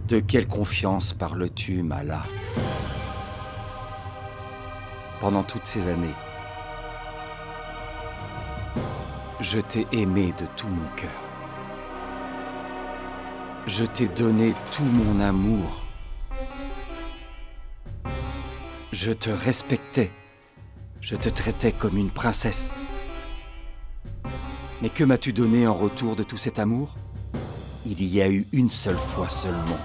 De quelle confiance parles-tu, Mala? Pendant toutes ces années, je t'ai aimé de tout mon cœur. Je t'ai donné tout mon amour. Je te respectais. Je te traitais comme une princesse. Mais que m'as-tu donné en retour de tout cet amour? Il y a eu une seule fois seulement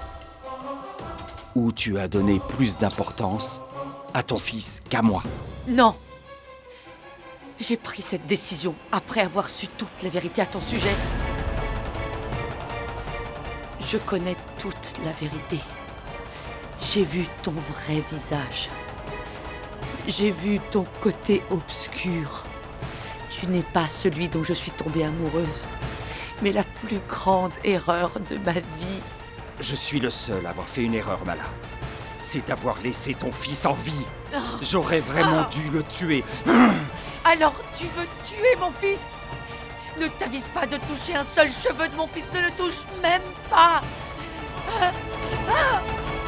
où tu as donné plus d'importance à ton fils qu'à moi. Non! J'ai pris cette décision après avoir su toute la vérité à ton sujet. Je connais toute la vérité. J'ai vu ton vrai visage. J'ai vu ton côté obscur. Tu n'es pas celui dont je suis tombée amoureuse, mais la plus grande erreur de ma vie. Je suis le seul à avoir fait une erreur, Mala. C'est d'avoir laissé ton fils en vie. J'aurais vraiment dû le tuer. Alors tu veux tuer mon fils? Ne t'avise pas de toucher un seul cheveu de mon fils, ne le touche même pas.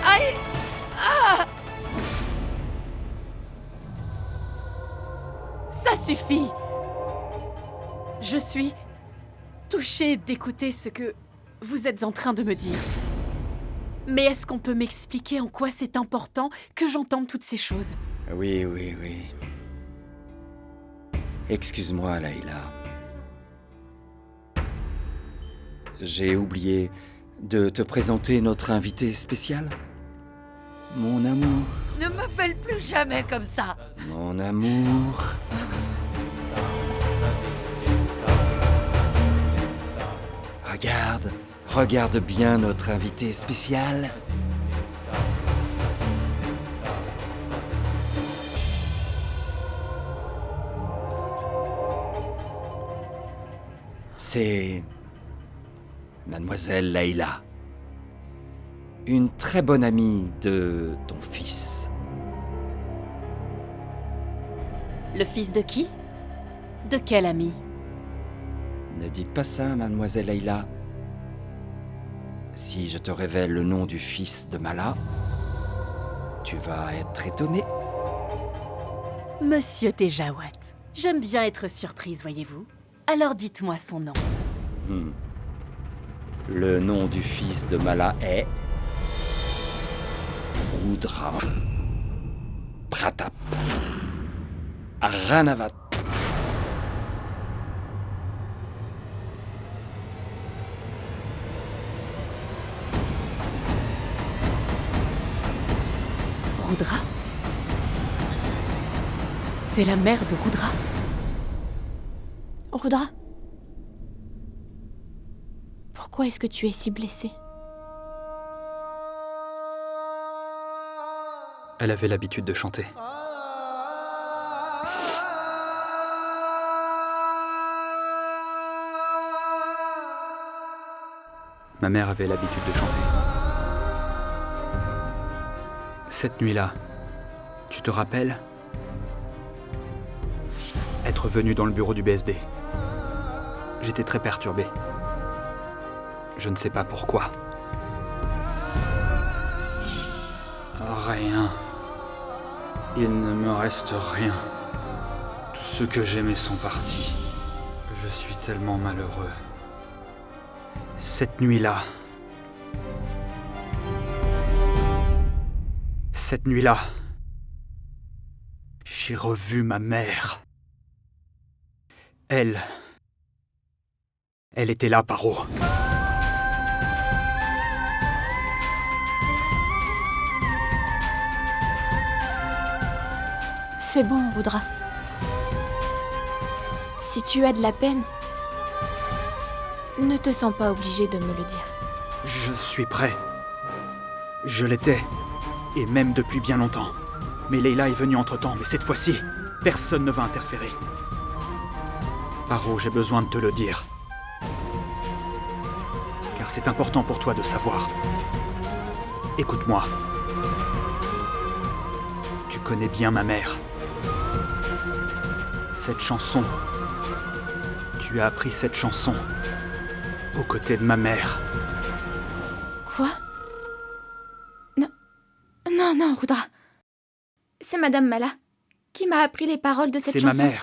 Aïe! Ça suffit! Je suis touchée d'écouter ce que vous êtes en train de me dire. Mais est-ce qu'on peut m'expliquer en quoi c'est important que j'entende toutes ces choses? Oui. Excuse-moi, Layla. J'ai oublié de te présenter notre invité spécial. Mon amour. Ne m'appelle plus jamais comme ça. Mon amour. Regarde bien notre invité spécial. C'est Mademoiselle Layla, une très bonne amie de ton fils. Le fils de qui? De quel ami? Ne dites pas ça, Mademoiselle Layla. Si je te révèle le nom du fils de Mala, tu vas être étonné. Monsieur Tejawat. J'aime bien être surprise, voyez-vous. Alors dites-moi son nom. Le nom du fils de Mala est... Rudra Pratap Ranavat. Rudra? C'est la mère de Rudra? Rudra? Pourquoi est-ce que tu es si blessée? Elle avait l'habitude de chanter. Ma mère avait l'habitude de chanter. Cette nuit-là, tu te rappelles? Être venu dans le bureau du BSD. J'étais très perturbé. Je ne sais pas pourquoi. Rien. Il ne me reste rien. Tous ceux que j'aimais sont partis. Je suis tellement malheureux. Cette nuit-là... j'ai revu ma mère. Elle était là, Paro. C'est bon, Rudra. Si tu as de la peine, ne te sens pas obligé de me le dire. Je suis prêt. Je l'étais. Et même depuis bien longtemps. Mais Layla est venue entre-temps, mais cette fois-ci, personne ne va interférer. Paro, j'ai besoin de te le dire. Car c'est important pour toi de savoir. Écoute-moi. Tu connais bien ma mère. Cette chanson. Tu as appris cette chanson aux côtés de ma mère. Quoi? Madame Mala, qui m'a appris les paroles de cette C'est chanson. ma mère.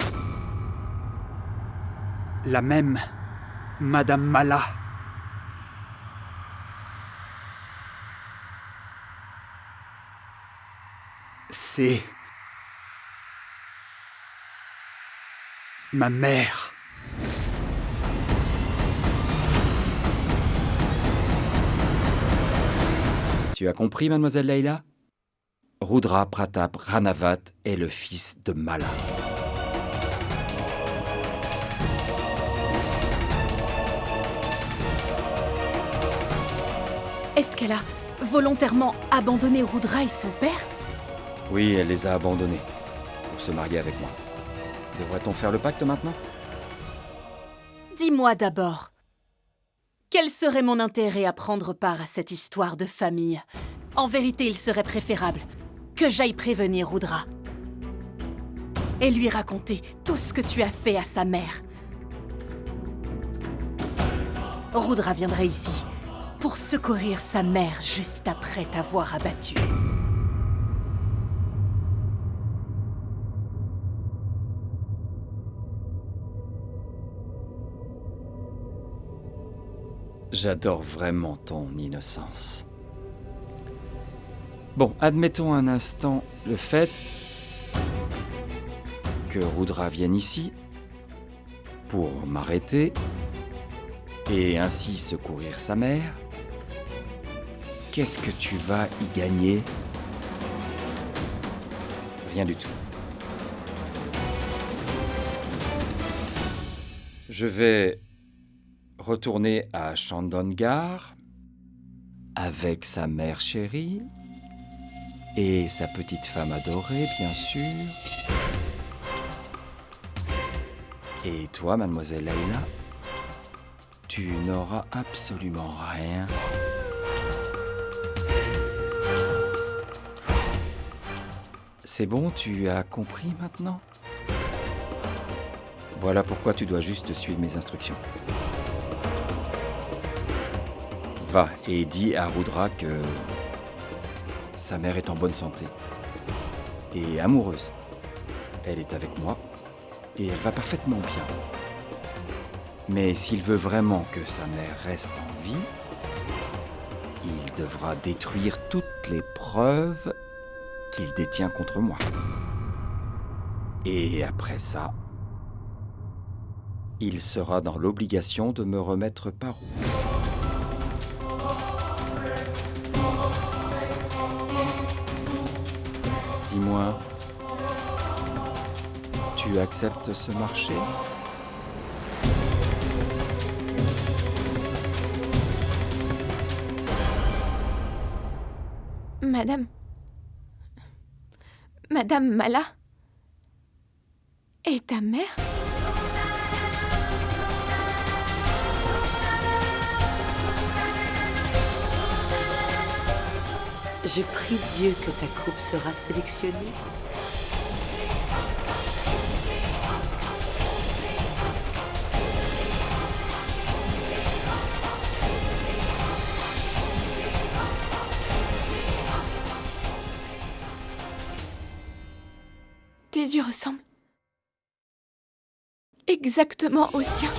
La même Madame Mala. C'est... ma mère. Tu as compris, mademoiselle Layla? Rudra Pratap Ranavat est le fils de Mala. Est-ce qu'elle a volontairement abandonné Rudra et son père? Oui, elle les a abandonnés pour se marier avec moi. Devrait-on faire le pacte maintenant? Dis-moi d'abord, quel serait mon intérêt à prendre part à cette histoire de famille? En vérité, il serait préférable que j'aille prévenir Rudra et lui raconter tout ce que tu as fait à sa mère. Rudra viendrait ici pour secourir sa mère juste après t'avoir abattu. J'adore vraiment ton innocence. Bon, admettons un instant le fait que Rudra vienne ici pour m'arrêter et ainsi secourir sa mère. Qu'est-ce que tu vas y gagner? Rien du tout. Je vais retourner à Chandongar avec sa mère chérie et sa petite femme adorée, bien sûr. Et toi, mademoiselle Layla, tu n'auras absolument rien. C'est bon, tu as compris maintenant? Voilà pourquoi tu dois juste suivre mes instructions. Va et dis à Rudra que sa mère est en bonne santé et amoureuse. Elle est avec moi et elle va parfaitement bien. Mais s'il veut vraiment que sa mère reste en vie, il devra détruire toutes les preuves qu'il détient contre moi. Et après ça, il sera dans l'obligation de me remettre par où. Dis-moi, tu acceptes ce marché? Madame Mala est ta mère? Je prie Dieu que ta coupe sera sélectionnée. Tes yeux ressemblent exactement aux siens.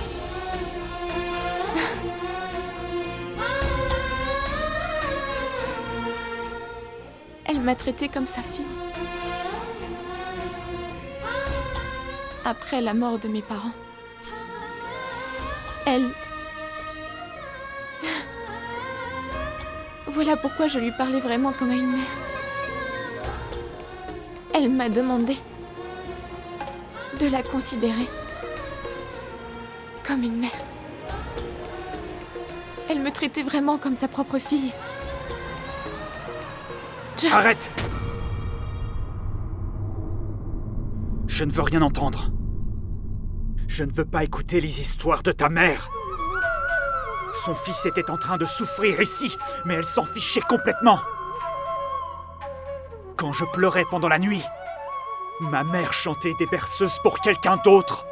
Elle m'a traitée comme sa fille. Après la mort de mes parents, elle... Voilà pourquoi je lui parlais vraiment comme à une mère. Elle m'a demandé de la considérer comme une mère. Elle me traitait vraiment comme sa propre fille. Arrête! Je ne veux rien entendre. Je ne veux pas écouter les histoires de ta mère. Son fils était en train de souffrir ici, mais elle s'en fichait complètement. Quand je pleurais pendant la nuit, ma mère chantait des berceuses pour quelqu'un d'autre.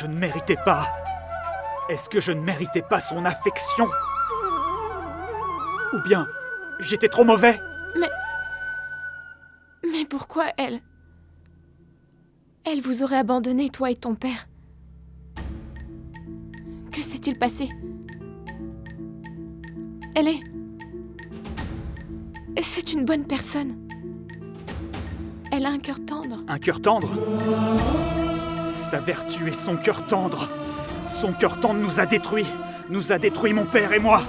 Je ne méritais pas. Est-ce que je ne méritais pas son affection? Ou bien, j'étais trop mauvais? Mais pourquoi elle vous aurait abandonné, toi et ton père. Que s'est-il passé? C'est une bonne personne. Elle a un cœur tendre. Un cœur tendre? Sa vertu et son cœur tendre. Son cœur tendre nous a détruits. Nous a détruits, mon père et moi.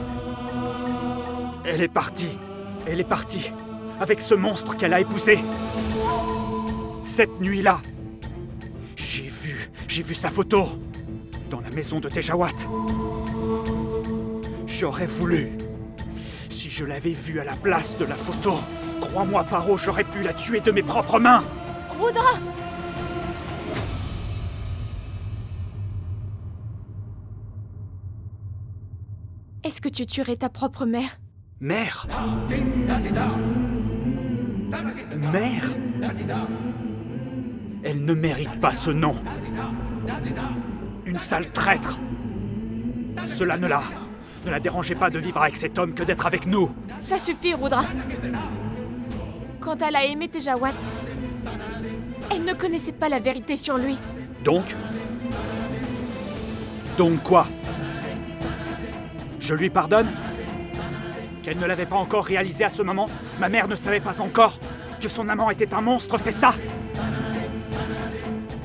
Elle est partie. Elle est partie. Avec ce monstre qu'elle a épousé. Cette nuit-là, j'ai vu sa photo. Dans la maison de Tejawat. J'aurais voulu. Si je l'avais vue à la place de la photo, crois-moi, Paro, j'aurais pu la tuer de mes propres mains. Rudra! Est-ce que tu tuerais ta propre mère? Mère? Mère? Elle ne mérite pas ce nom. Une sale traître. Cela ne la dérangeait pas de vivre avec cet homme que d'être avec nous. Ça suffit, Rudra. Quand elle a aimé Tejawat, elle ne connaissait pas la vérité sur lui. Donc quoi? Je lui pardonne? Qu'elle ne l'avait pas encore réalisé à ce moment? Ma mère ne savait pas encore que son amant était un monstre, c'est ça?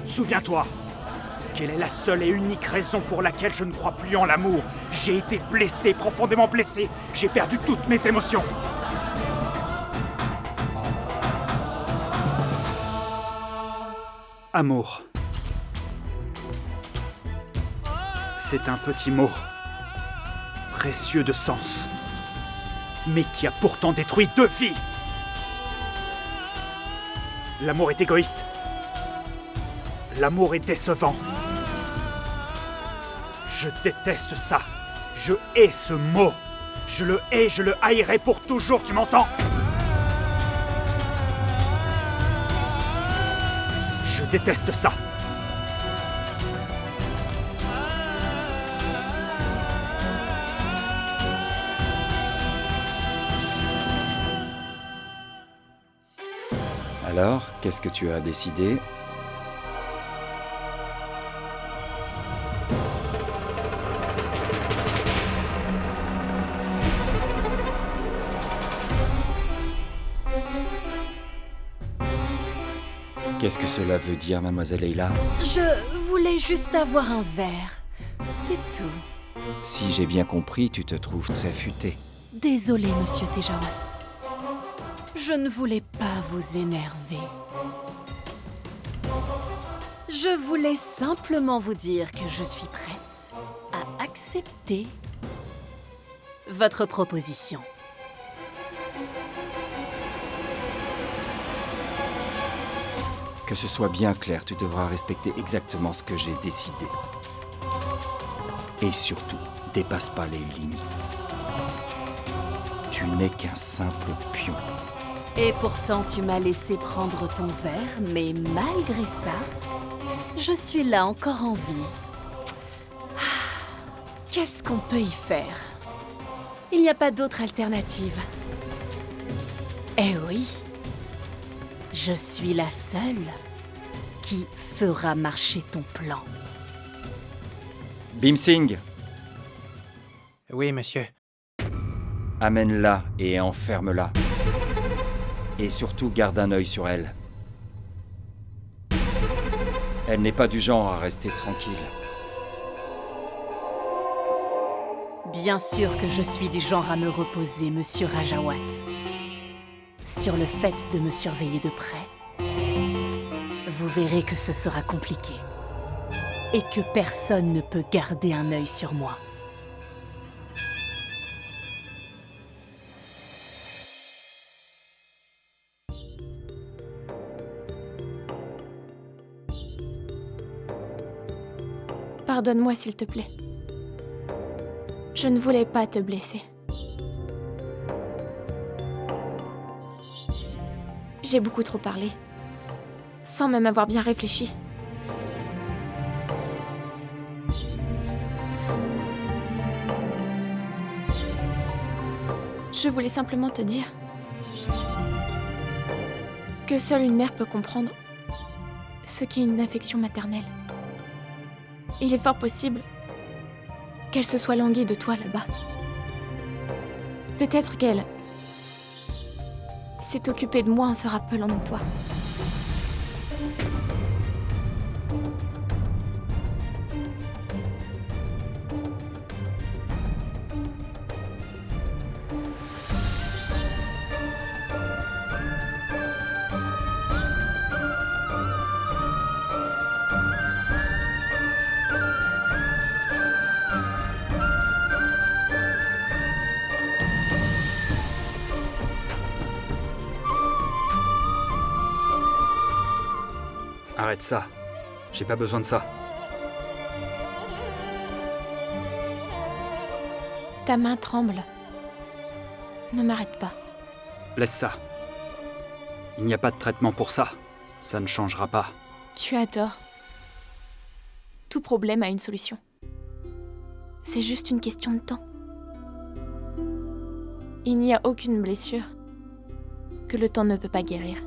Souviens-toi, quelle est la seule et unique raison pour laquelle je ne crois plus en l'amour? J'ai été blessé, profondément blessé. J'ai perdu toutes mes émotions. Amour. C'est un petit mot, précieux de sens, mais qui a pourtant détruit 2 vies. L'amour est égoïste. L'amour est décevant. Je déteste ça. Je hais ce mot. Je le hais, je le haïrai pour toujours, tu m'entends? Je déteste ça. Alors, qu'est-ce que tu as décidé? Qu'est-ce que cela veut dire, mademoiselle Leila? Je voulais juste avoir un verre. C'est tout. Si j'ai bien compris, tu te trouves très futé. Désolé, monsieur Tejawat. Je ne voulais pas vous énerver. Je voulais simplement vous dire que je suis prête à accepter votre proposition. Que ce soit bien clair, tu devras respecter exactement ce que j'ai décidé. Et surtout, dépasse pas les limites. Tu n'es qu'un simple pion. Et pourtant, tu m'as laissé prendre ton verre, mais malgré ça, je suis là encore en vie. Qu'est-ce qu'on peut y faire? Il n'y a pas d'autre alternative. Eh oui, je suis la seule qui fera marcher ton plan. Bhim-Singh, Oui, monsieur. amène-la et enferme-la. Et surtout, garde un œil sur elle. Elle n'est pas du genre à rester tranquille. Bien sûr que je suis du genre à me reposer, monsieur Rajawat, sur le fait de me surveiller de près. Vous verrez que ce sera compliqué. Et que personne ne peut garder un œil sur moi. Pardonne-moi, s'il te plaît. Je ne voulais pas te blesser. J'ai beaucoup trop parlé, sans même avoir bien réfléchi. Je voulais simplement te dire que seule une mère peut comprendre ce qu'est une affection maternelle. Il est fort possible qu'elle se soit languie de toi là-bas. Peut-être qu'elle s'est occupée de moi en se rappelant de toi. Arrête ça. J'ai pas besoin de ça. Ta main tremble. Ne m'arrête pas. Laisse ça. Il n'y a pas de traitement pour ça. Ça ne changera pas. Tu as tort. Tout problème a une solution. C'est juste une question de temps. Il n'y a aucune blessure que le temps ne peut pas guérir.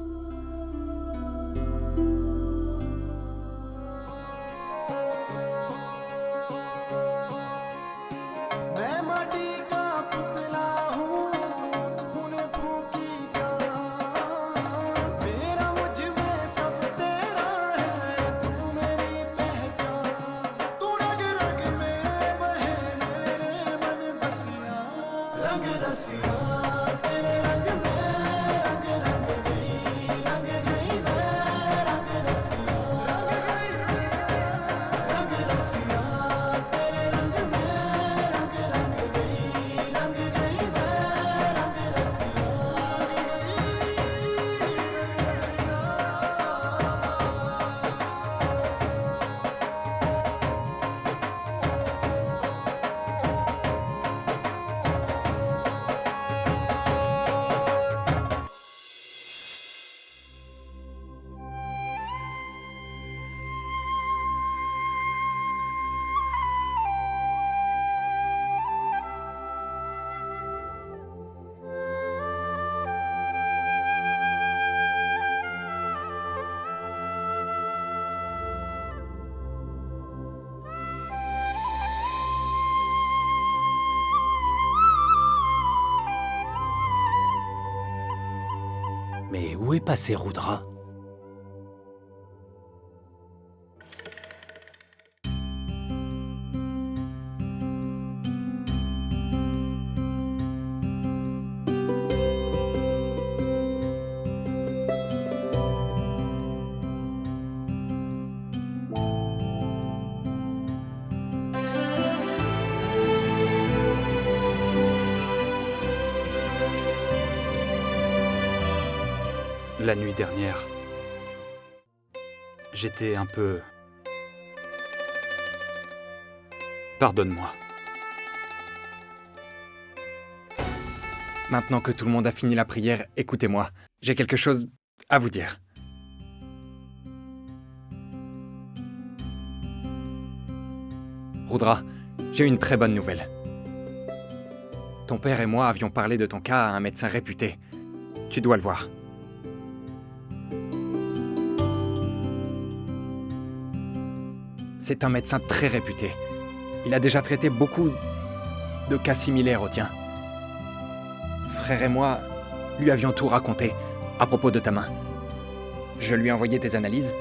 Mais où est passé Rudra ? La nuit dernière, j'étais un peu... Pardonne-moi. Maintenant que tout le monde a fini la prière, écoutez-moi. J'ai quelque chose à vous dire. Rudra, j'ai une très bonne nouvelle. Ton père et moi avions parlé de ton cas à un médecin réputé. Tu dois le voir. C'est un médecin très réputé. Il a déjà traité beaucoup de cas similaires au tien. Frère et moi lui avions tout raconté à propos de ta main. Je lui ai envoyé tes analyses.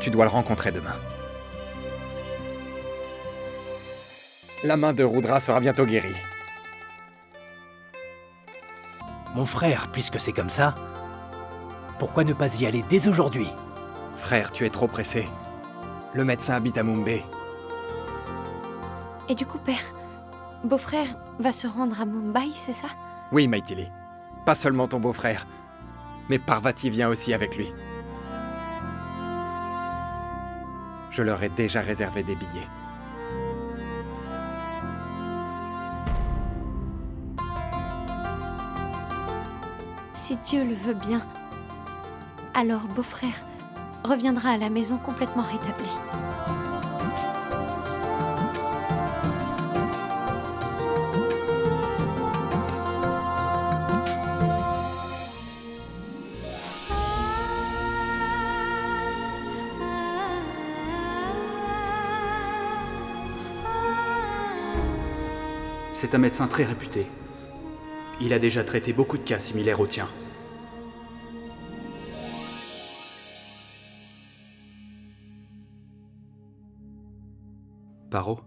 Tu dois le rencontrer demain. La main de Rudra sera bientôt guérie. Mon frère, puisque c'est comme ça, pourquoi ne pas y aller dès aujourd'hui ? Frère, tu es trop pressé. Le médecin habite à Mumbai. Et du coup, père, beau-frère va se rendre à Mumbai, c'est ça? Oui, Maithili. Pas seulement ton beau-frère, mais Parvati vient aussi avec lui. Je leur ai déjà réservé des billets. Si Dieu le veut bien, alors beau-frère reviendra à la maison complètement rétabli. C'est un médecin très réputé. Il a déjà traité beaucoup de cas similaires au tien. Paro?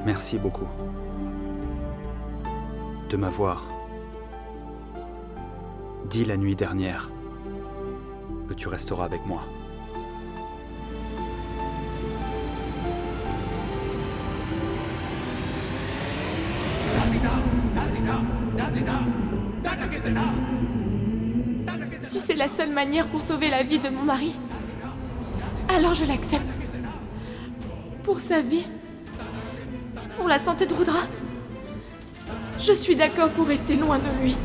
Merci beaucoup de m'avoir dit la nuit dernière que tu resteras avec moi. Si c'est la seule manière pour sauver la vie de mon mari, alors je l'accepte. Pour sa vie, pour la santé de Rudra, je suis d'accord pour rester loin de lui.